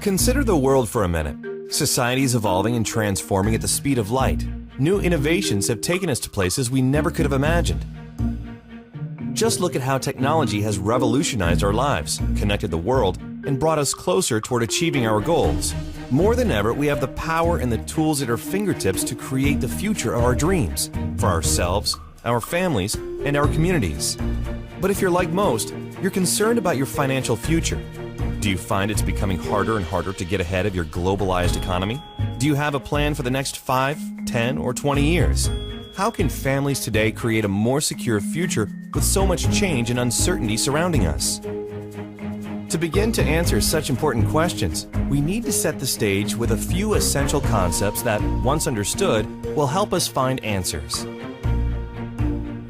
Consider the world for a minute. Society is evolving and transforming at the speed of light. New innovations have taken us to places we never could have imagined. Just look at how technology has revolutionized our lives, connected the world, and brought us closer toward achieving our goals. More than ever, we have the power and the tools at our fingertips to create the future of our dreams, for ourselves, our families, and our communities. But if you're like most, you're concerned about your financial future. Do you find it's becoming harder and harder to get ahead of your globalized economy? Do you have a plan for the next 5, 10, or 20 years? How can families today create a more secure future with so much change and uncertainty surrounding us? To begin to answer such important questions, we need to set the stage with a few essential concepts that, once understood, will help us find answers.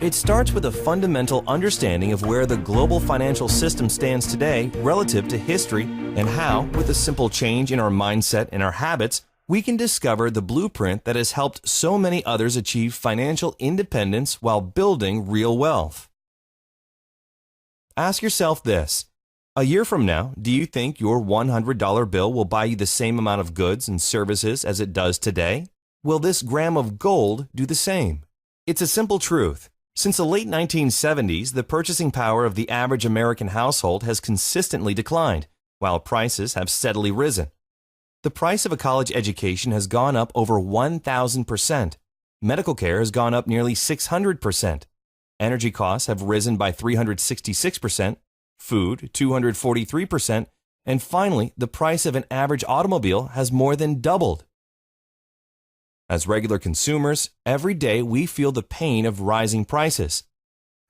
It starts with a fundamental understanding of where the global financial system stands today relative to history and how, with a simple change in our mindset and our habits, we can discover the blueprint that has helped so many others achieve financial independence while building real wealth. Ask yourself this. A year from now, do you think your $100 bill will buy you the same amount of goods and services as it does today? Will this gram of gold do the same? It's a simple truth. Since the late 1970s, the purchasing power of the average American household has consistently declined, while prices have steadily risen. The price of a college education has gone up over 1,000%. Medical care has gone up nearly 600%. Energy costs have risen by 366%, food 243%, and finally, the price of an average automobile has more than doubled. As regular consumers, every day we feel the pain of rising prices.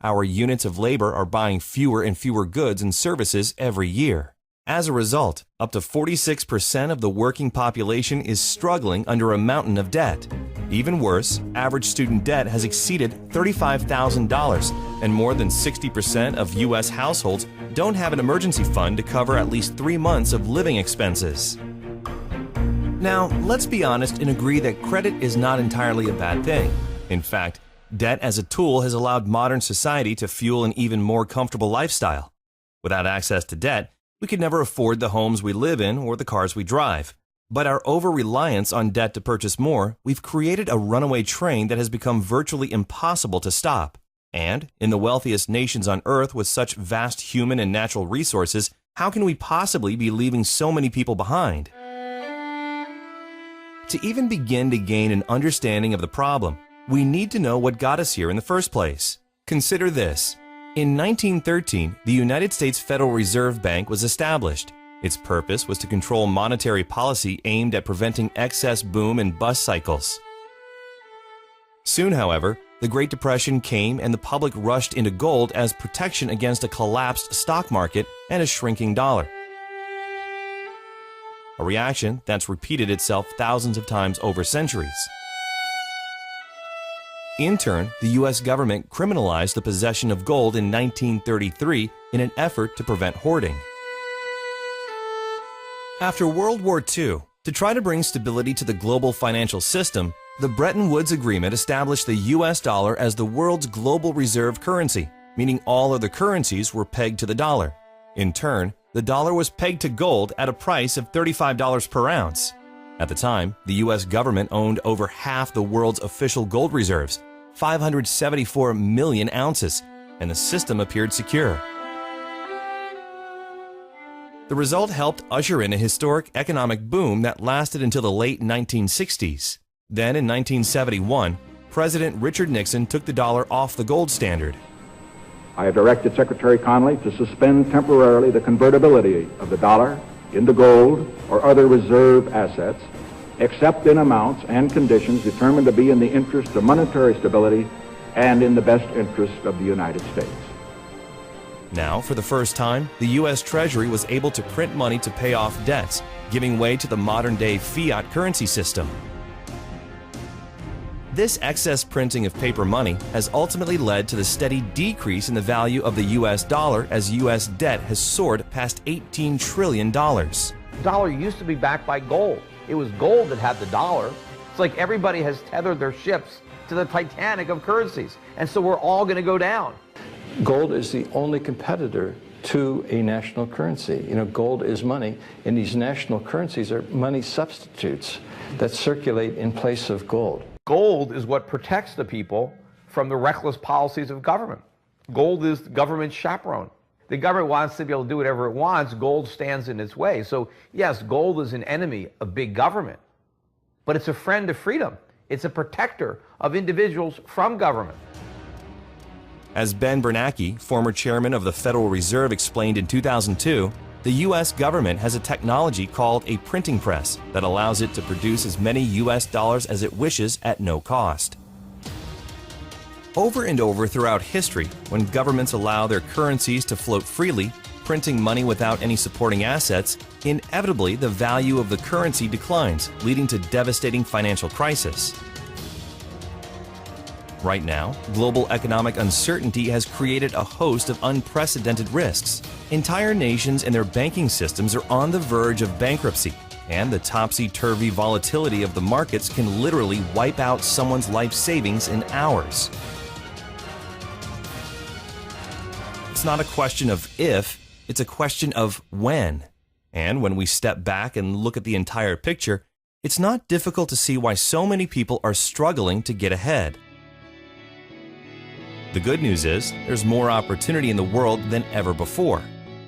Our units of labor are buying fewer and fewer goods and services every year. As a result, up to 46% of the working population is struggling under a mountain of debt. Even worse, average student debt has exceeded $35,000, and more than 60% of U.S. households don't have an emergency fund to cover at least 3 months of living expenses. Now, let's be honest and agree that credit is not entirely a bad thing. In fact, debt as a tool has allowed modern society to fuel an even more comfortable lifestyle. Without access to debt, we could never afford the homes we live in or the cars we drive. But our over-reliance on debt to purchase more, we've created a runaway train that has become virtually impossible to stop. And, in the wealthiest nations on Earth with such vast human and natural resources, how can we possibly be leaving so many people behind? To even begin to gain an understanding of the problem, we need to know what got us here in the first place. Consider this. In 1913, the United States Federal Reserve Bank was established. Its purpose was to control monetary policy aimed at preventing excess boom and bust cycles. Soon, however, the Great Depression came and the public rushed into gold as protection against a collapsed stock market and a shrinking dollar. A reaction that's repeated itself thousands of times over centuries. In turn, the U.S. government criminalized the possession of gold in 1933 in an effort to prevent hoarding. After World War II, to try to bring stability to the global financial system, the Bretton Woods Agreement established the U.S. dollar as the world's global reserve currency, meaning all other currencies were pegged to the dollar. In turn, the dollar was pegged to gold at a price of $35 per ounce. At the time, the U.S. government owned over half the world's official gold reserves, 574 million ounces, and the system appeared secure. The result helped usher in a historic economic boom that lasted until the late 1960s. Then, in 1971, President Richard Nixon took the dollar off the gold standard. I have directed Secretary Connally to suspend temporarily the convertibility of the dollar into gold or other reserve assets, except in amounts and conditions determined to be in the interest of monetary stability and in the best interest of the United States. Now, for the first time, the U.S. Treasury was able to print money to pay off debts, giving way to the modern-day fiat currency system. This excess printing of paper money has ultimately led to the steady decrease in the value of the U.S. dollar as U.S. debt has soared past $18 trillion. The dollar used to be backed by gold. It was gold that had the dollar. It's like everybody has tethered their ships to the Titanic of currencies, and so we're all going to go down. Gold is the only competitor to a national currency. You know, gold is money, and these national currencies are money substitutes that circulate in place of gold. Gold is what protects the people from the reckless policies of government. Gold is government chaperone. The government wants to be able to do whatever it wants. Gold stands in its way. So yes, gold is an enemy of big government, but it's a friend of freedom. It's a protector of individuals from government. As Ben Bernanke, former chairman of the Federal Reserve, explained in 2002, the U.S. government has a technology called a printing press that allows it to produce as many U.S. dollars as it wishes at no cost. Over and over throughout history, when governments allow their currencies to float freely, printing money without any supporting assets, inevitably the value of the currency declines, leading to devastating financial crisis. Right now, global economic uncertainty has created a host of unprecedented risks. Entire nations and their banking systems are on the verge of bankruptcy, and the topsy-turvy volatility of the markets can literally wipe out someone's life savings in hours. It's not a question of if, it's a question of when. And when we step back and look at the entire picture, it's not difficult to see why so many people are struggling to get ahead. The good news is, there's more opportunity in the world than ever before.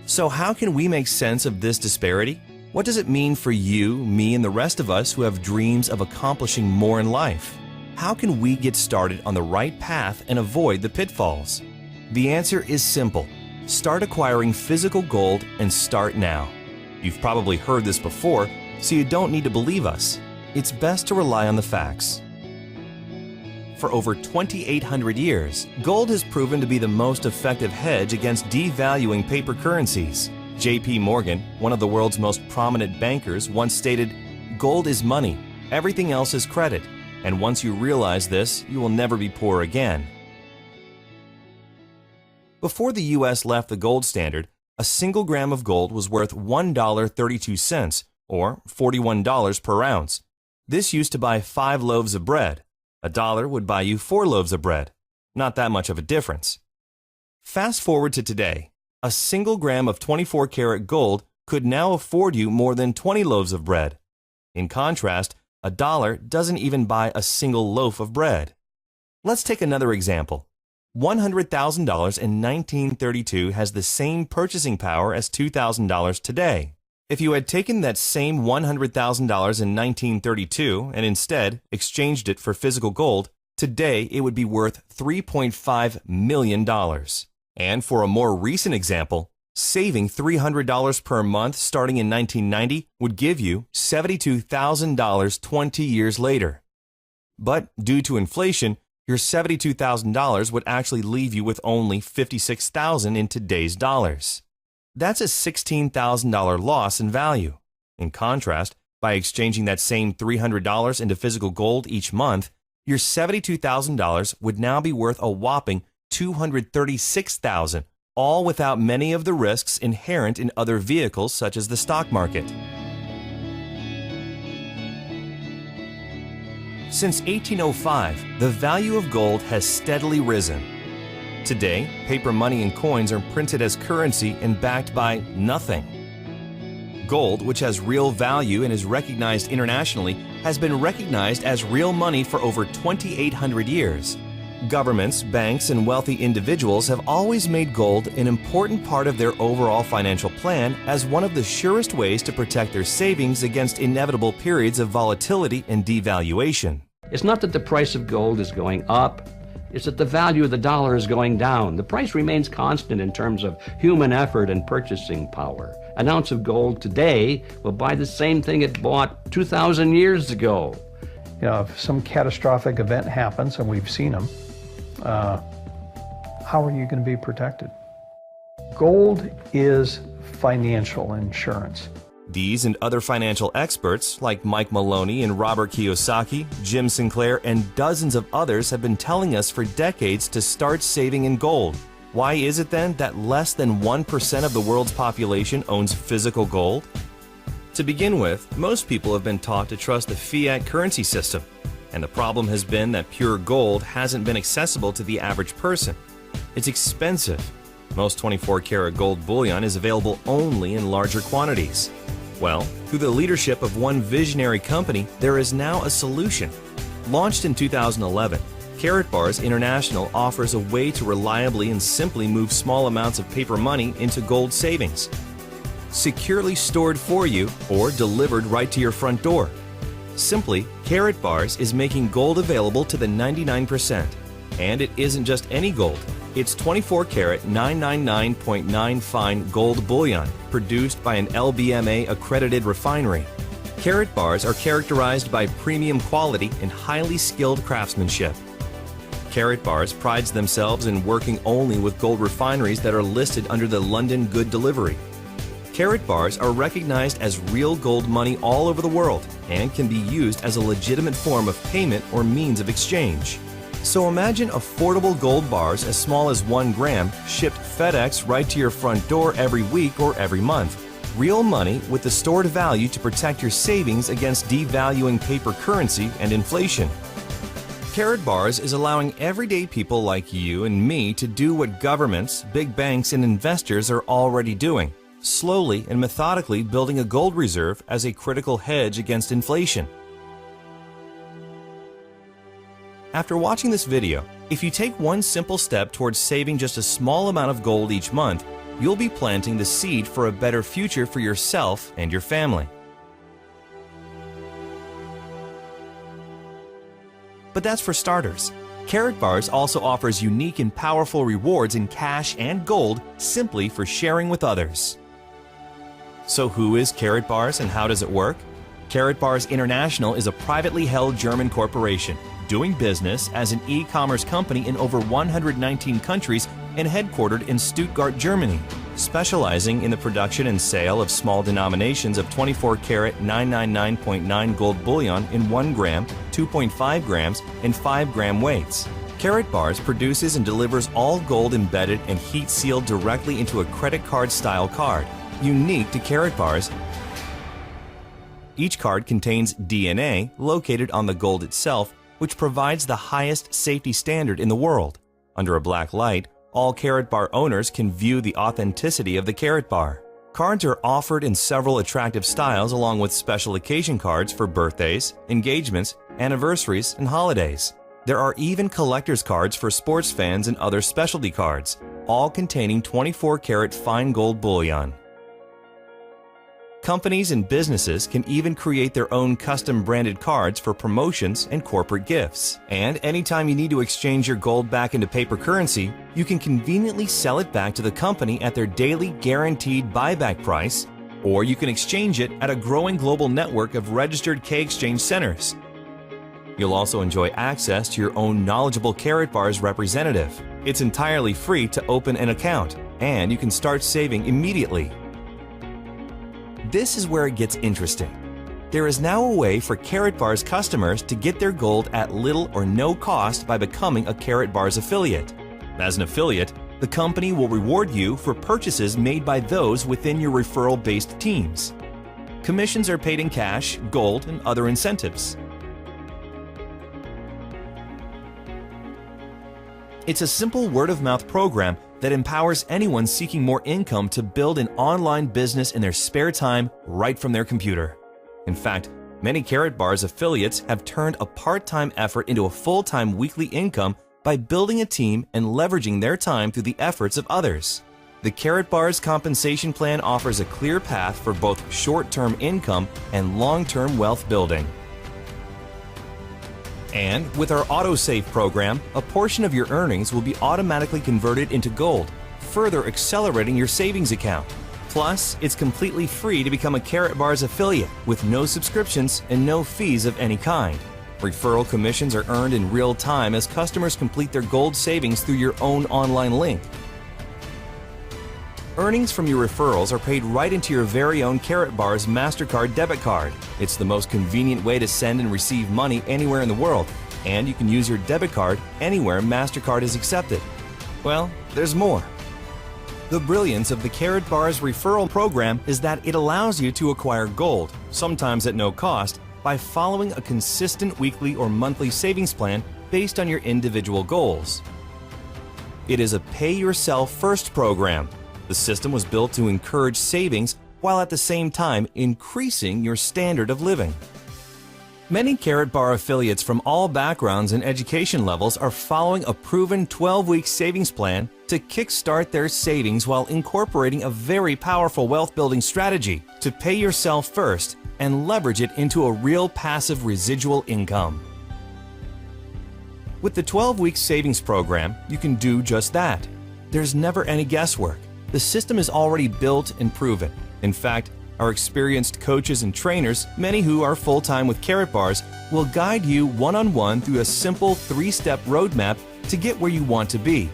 So how can we make sense of this disparity? What does it mean for you, me, and the rest of us who have dreams of accomplishing more in life? How can we get started on the right path and avoid the pitfalls? The answer is simple. Start acquiring physical gold and start now. You've probably heard this before, so you don't need to believe us. It's best to rely on the facts. For over 2,800 years, gold has proven to be the most effective hedge against devaluing paper currencies. J.P. Morgan, one of the world's most prominent bankers, once stated, "Gold is money, everything else is credit, and once you realize this, you will never be poor again." Before the U.S. left the gold standard, a single gram of gold was worth $1.32, or $41 per ounce. This used to buy 5 loaves of bread. $1 would buy you 4 loaves of bread. Not that much of a difference. Fast forward to today. A single gram of 24-karat gold could now afford you more than 20 loaves of bread. In contrast, $1 doesn't even buy a single loaf of bread. Let's take another example. $100,000 in 1932 has the same purchasing power as $2,000 today. If you had taken that same $100,000 in 1932 and instead exchanged it for physical gold, today it would be worth $3.5 million. And for a more recent example, saving $300 per month starting in 1990 would give you $72,000 20 years later. But due to inflation, your $72,000 would actually leave you with only $56,000 in today's dollars. That's a $16,000 loss in value. In contrast, by exchanging that same $300 into physical gold each month, your $72,000 would now be worth a whopping $236,000, all without many of the risks inherent in other vehicles such as the stock market. Since 1805, the value of gold has steadily risen. Today, paper money and coins are printed as currency and backed by nothing. Gold, which has real value and is recognized internationally, has been recognized as real money for over 2,800 years. Governments, banks, and wealthy individuals have always made gold an important part of their overall financial plan as one of the surest ways to protect their savings against inevitable periods of volatility and devaluation. It's not that the price of gold is going up, it's that the value of the dollar is going down. The price remains constant in terms of human effort and purchasing power. An ounce of gold today will buy the same thing it bought 2,000 years ago. You know, if some catastrophic event happens, and we've seen them, how are you going to be protected? Gold is financial insurance. These and other financial experts like Mike Maloney and Robert Kiyosaki, Jim Sinclair, and dozens of others have been telling us for decades to start saving in gold. Why is it then that less than 1% of the world's population owns physical gold? To begin with, most people have been taught to trust the fiat currency system, and the problem has been that pure gold hasn't been accessible to the average person. It's expensive. Most 24-karat gold bullion is available only in larger quantities. Well, through the leadership of one visionary company, there is now a solution. Launched in 2011, Karatbars International offers a way to reliably and simply move small amounts of paper money into gold savings, securely stored for you or delivered right to your front door. Simply, Karatbars is making gold available to the 99%. And it isn't just any gold. It's 24-karat 999.9 fine gold bullion produced by an LBMA accredited refinery. Karatbars are characterized by premium quality and highly skilled craftsmanship. Karatbars prides themselves in working only with gold refineries that are listed under the London Good Delivery. Karatbars are recognized as real gold money all over the world and can be used as a legitimate form of payment or means of exchange. So imagine affordable gold bars as small as 1 gram shipped FedEx right to your front door every week or every month. Real money with the stored value to protect your savings against devaluing paper currency and inflation. Karatbars is allowing everyday people like you and me to do what governments, big banks, and investors are already doing, slowly and methodically building a gold reserve as a critical hedge against inflation. After watching this video, if you take one simple step towards saving just a small amount of gold each month, you'll be planting the seed for a better future for yourself and your family. But that's for starters. Karatbars also offers unique and powerful rewards in cash and gold simply for sharing with others. So who is Karatbars and how does it work? Karatbars International is a privately held German corporation doing business as an e-commerce company in over 119 countries and headquartered in Stuttgart, Germany, specializing in the production and sale of small denominations of 24-karat 999.9 gold bullion in 1 gram, 2.5 grams, and 5-gram weights. Karatbars produces and delivers all gold embedded and heat-sealed directly into a credit card-style card, unique to Karatbars. Each card contains DNA located on the gold itself, which provides the highest safety standard in the world. Under a black light, all Karatbar owners can view the authenticity of the Karatbar. Cards are offered in several attractive styles along with special occasion cards for birthdays, engagements, anniversaries, and holidays. There are even collector's cards for sports fans and other specialty cards, all containing 24-karat fine gold bullion. Companies and businesses can even create their own custom branded cards for promotions and corporate gifts. And anytime you need to exchange your gold back into paper currency, you can conveniently sell it back to the company at their daily guaranteed buyback price, or you can exchange it at a growing global network of registered K-Exchange centers. You'll also enjoy access to your own knowledgeable Karatbars representative. It's entirely free to open an account, and you can start saving immediately. This is where it gets interesting. There is now a way for Karatbars customers to get their gold at little or no cost by becoming a Karatbars affiliate. As an affiliate, the company will reward you for purchases made by those within your referral-based teams. Commissions are paid in cash, gold, and other incentives. It's a simple word-of-mouth program that empowers anyone seeking more income to build an online business in their spare time right from their computer. In fact, many Karatbars affiliates have turned a part-time effort into a full-time weekly income by building a team and leveraging their time through the efforts of others. The Karatbars compensation plan offers a clear path for both short-term income and long-term wealth building. And with our AutoSave program, a portion of your earnings will be automatically converted into gold, further accelerating your savings account. Plus, it's completely free to become a Karatbars affiliate with no subscriptions and no fees of any kind. Referral commissions are earned in real time as customers complete their gold savings through your own online link. Earnings from your referrals are paid right into your very own Karatbars MasterCard debit card. It's the most convenient way to send and receive money anywhere in the world, and you can use your debit card anywhere MasterCard is accepted. Well, there's more. The brilliance of the Karatbars referral program is that it allows you to acquire gold, sometimes at no cost, by following a consistent weekly or monthly savings plan based on your individual goals. It is a pay-yourself-first program. The system was built to encourage savings while at the same time increasing your standard of living. Many Karatbar affiliates from all backgrounds and education levels are following a proven 12-week savings plan to kickstart their savings while incorporating a very powerful wealth-building strategy to pay yourself first and leverage it into a real passive residual income. With the 12-week savings program, you can do just that. There's never any guesswork. The system is already built and proven. In fact, our experienced coaches and trainers, many who are full-time with Karatbars, will guide you one-on-one through a simple 3-step roadmap to get where you want to be.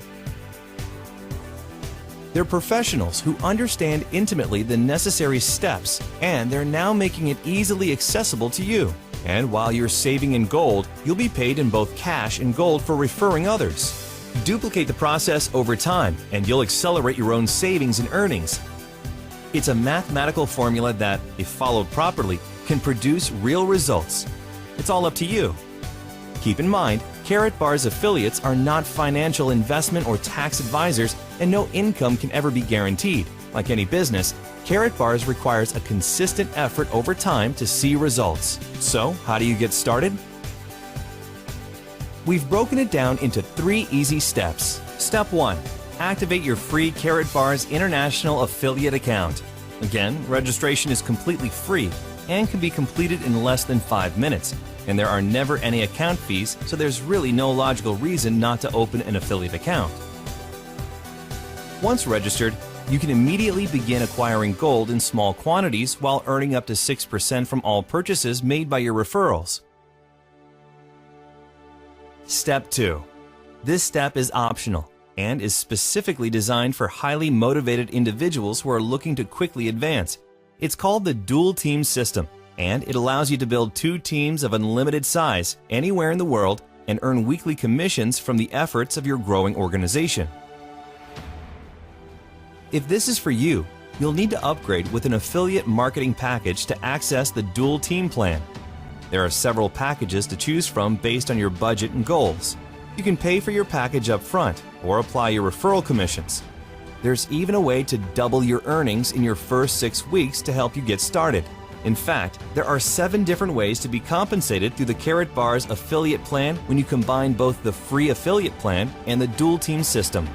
They're professionals who understand intimately the necessary steps, and they're now making it easily accessible to you. And while you're saving in gold, you'll be paid in both cash and gold for referring others. Duplicate the process over time, and you'll accelerate your own savings and earnings. It's a mathematical formula that, if followed properly, can produce real results. It's all up to you. Keep in mind, Karatbar's affiliates are not financial investment or tax advisors, and no income can ever be guaranteed. Like any business, Karatbars requires a consistent effort over time to see results. So, how do you get started? We've broken it down into 3 easy steps. Step 1. Activate your free Karatbars International Affiliate account. Again, registration is completely free and can be completed in less than 5 minutes, and there are never any account fees, so there's really no logical reason not to open an affiliate account. Once registered, you can immediately begin acquiring gold in small quantities while earning up to 6% from all purchases made by your referrals. Step 2. This step is optional and is specifically designed for highly motivated individuals who are looking to quickly advance. It's called the Dual Team System, and it allows you to build 2 teams of unlimited size anywhere in the world and earn weekly commissions from the efforts of your growing organization. If this is for you, you'll need to upgrade with an affiliate marketing package to access the Dual Team Plan. There are several packages to choose from based on your budget and goals. You can pay for your package up front or apply your referral commissions. There's even a way to double your earnings in your first 6 weeks to help you get started. In fact, there are 7 different ways to be compensated through the Karatbars affiliate plan when you combine both the free affiliate plan and the Dual Team system.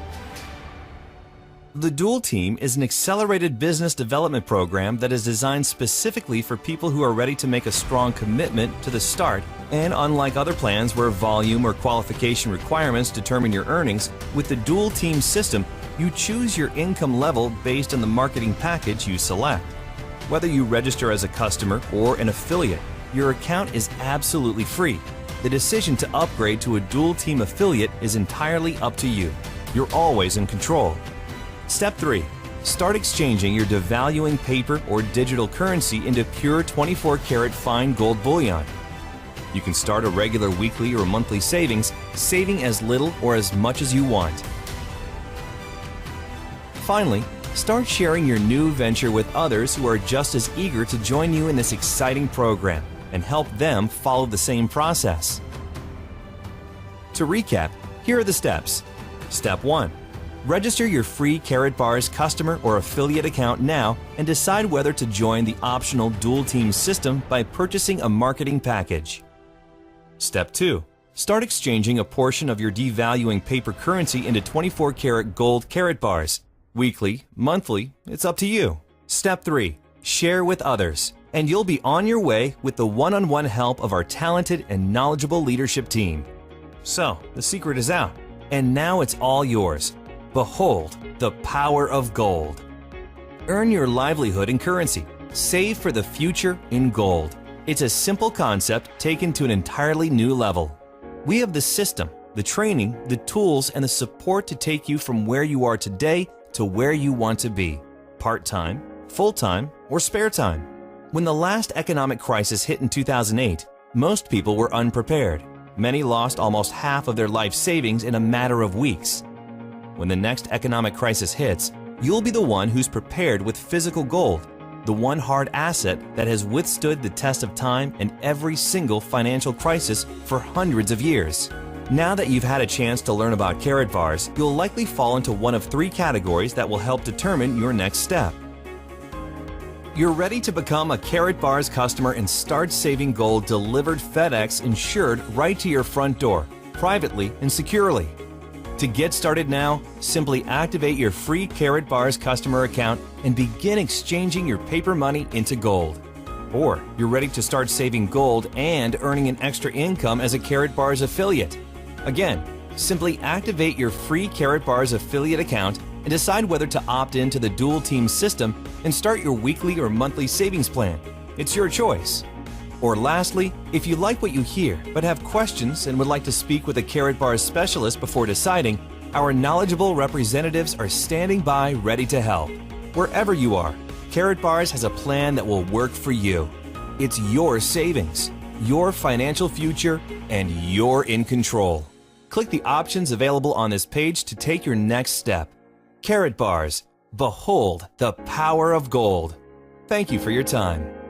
The Dual Team is an accelerated business development program that is designed specifically for people who are ready to make a strong commitment to the start, and unlike other plans where volume or qualification requirements determine your earnings, with the Dual Team system, you choose your income level based on the marketing package you select. Whether you register as a customer or an affiliate, your account is absolutely free. The decision to upgrade to a Dual Team affiliate is entirely up to you. You're always in control. Step 3. Start exchanging your devaluing paper or digital currency into pure 24-karat fine gold bullion. You can start a regular weekly or monthly savings, saving as little or as much as you want. Finally, start sharing your new venture with others who are just as eager to join you in this exciting program and help them follow the same process. To recap, here are the steps. Step 1. Register your free Karatbars customer or affiliate account now and decide whether to join the optional Dual Team system by purchasing a marketing package. Step 2. Start exchanging a portion of your devaluing paper currency into 24-karat gold Karatbars. Weekly, monthly, it's up to you. Step 3. Share with others, and you'll be on your way with the one-on-one help of our talented and knowledgeable leadership team. So, the secret is out, and now it's all yours. Behold the power of gold. Earn your livelihood in currency. Save for the future in gold. It's a simple concept taken to an entirely new level. We have the system, the training, the tools, and the support to take you from where you are today to where you want to be. Part-time, full-time, or spare time. When the last economic crisis hit in 2008, most people were unprepared. Many lost almost half of their life savings in a matter of weeks. When the next economic crisis hits, you'll be the one who's prepared with physical gold, the one hard asset that has withstood the test of time and every single financial crisis for hundreds of years. Now that you've had a chance to learn about Carrot Bars, you'll likely fall into one of 3 categories that will help determine your next step. You're ready to become a Carrot Bars customer and start saving gold delivered FedEx insured right to your front door, privately and securely. To get started now, simply activate your free Carrot Bars customer account and begin exchanging your paper money into gold. Or you're ready to start saving gold and earning an extra income as a Carrot Bars affiliate. Again, simply activate your free Carrot Bars affiliate account and decide whether to opt into the dual team system and start your weekly or monthly savings plan. It's your choice. Or lastly, if you like what you hear but have questions and would like to speak with a Carrot Bars specialist before deciding, our knowledgeable representatives are standing by ready to help. Wherever you are, Carrot Bars has a plan that will work for you. It's your savings, your financial future, and you're in control. Click the options available on this page to take your next step. Carrot Bars. Behold the power of gold. Thank you for your time.